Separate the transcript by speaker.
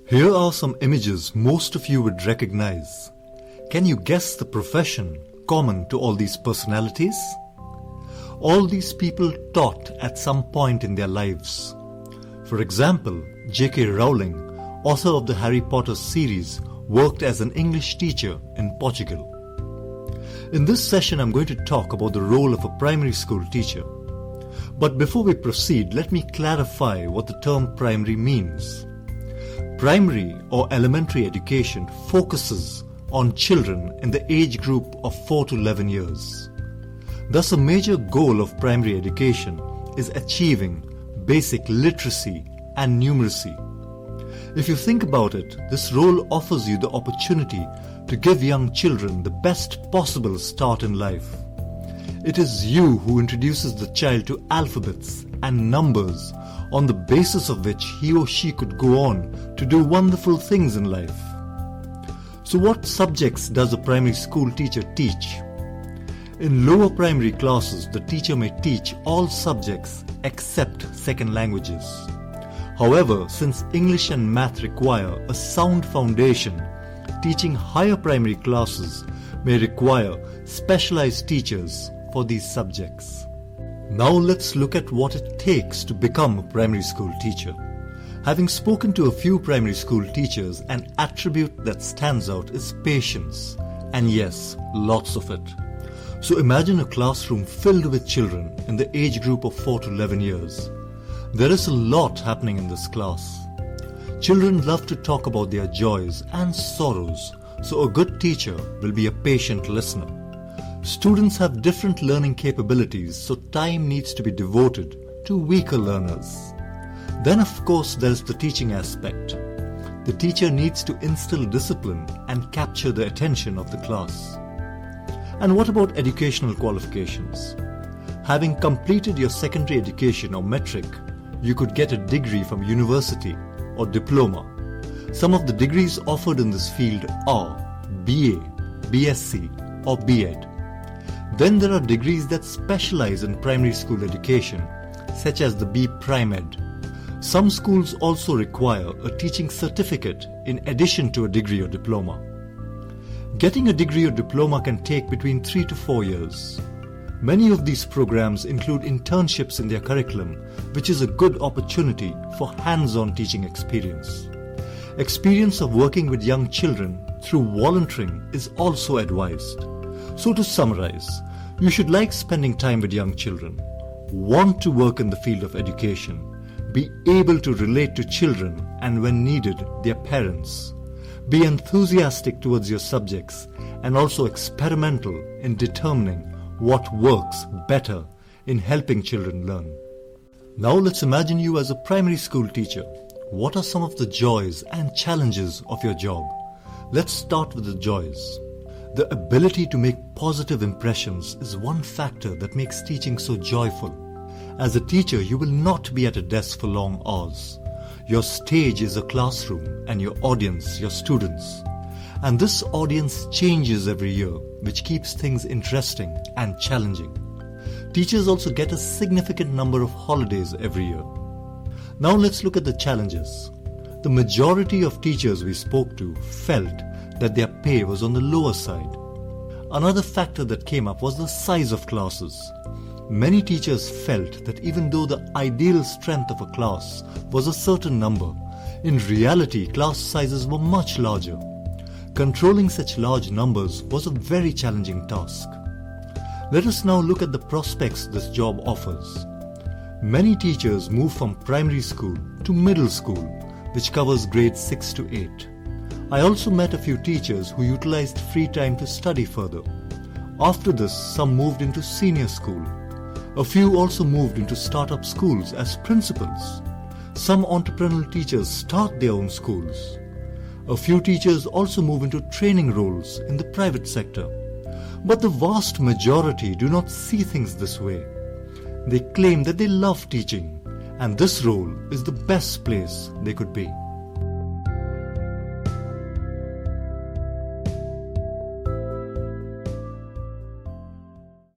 Speaker 1: Here are some images most of you would recognize. Can you guess the profession common to all these personalities? All these people taught at some point in their lives. For example, J.K. Rowling, author of the Harry Potter series, worked as an English teacher in Portugal. In this session, I'm going to talk about the role of a primary school teacher. But before we proceed, let me clarify what the term primary means. Primary or elementary education focuses on children in the age group of 4 to 11 years. Thus, a major goal of primary education is achieving basic literacy and numeracy. If you think about it, this role offers you the opportunity to give young children the best possible start in life. It is you who introduces the child to alphabets and numbers on the basis of which he or she could go on to do wonderful things in life. So what subjects does a primary school teacher teach? In lower primary classes, the teacher may teach all subjects except second languages. However, since English and math require a sound foundation, teaching higher primary classes may require specialized teachers for these subjects. Now let's look at what it takes to become a primary school teacher. Having spoken to a few primary school teachers, an attribute that stands out is patience. And yes, lots of it. So imagine a classroom filled with children in the age group of 4 to 11 years. There is a lot happening in this class. Children love to talk about their joys and sorrows, so a good teacher will be a patient listener. Students have different learning capabilities, so time needs to be devoted to weaker learners. Then of course there is the teaching aspect. The teacher needs to instill discipline and capture the attention of the class. And what about educational qualifications? Having completed your secondary education or metric, you could get a degree from university or diploma. Some of the degrees offered in this field are BA, BSc or B.Ed. Then there are degrees that specialize in primary school education, such as the B. Prime-Ed. Some schools also require a teaching certificate in addition to a degree or diploma. Getting a degree or diploma can take between 3 to 4 years. Many of these programs include internships in their curriculum, which is a good opportunity for hands-on teaching experience. Experience of working with young children through volunteering is also advised. So to summarize, you should like spending time with young children, want to work in the field of education, be able to relate to children and when needed, their parents. Be enthusiastic towards your subjects and also experimental in determining what works better in helping children learn. Now let's imagine you as a primary school teacher. What are some of the joys and challenges of your job? Let's start with the joys. The ability to make positive impressions is one factor that makes teaching so joyful. As a teacher, you will not be at a desk for long hours. Your stage is a classroom and your audience, your students. And this audience changes every year, which keeps things interesting and challenging. Teachers also get a significant number of holidays every year. Now let's look at the challenges. The majority of teachers we spoke to felt that their pay was on the lower side. Another factor that came up was the size of classes. Many teachers felt that even though the ideal strength of a class was a certain number, in reality class sizes were much larger. Controlling such large numbers was a very challenging task. Let us now look at the prospects this job offers. Many teachers move from primary school to middle school, which covers grades 6 to 8. I also met a few teachers who utilized free time to study further. After this, some moved into senior school. A few also moved into startup schools as principals. Some entrepreneurial teachers start their own schools. A few teachers also move into training roles in the private sector. But the vast majority do not see things this way. They claim that they love teaching, and this role is the best place they could be.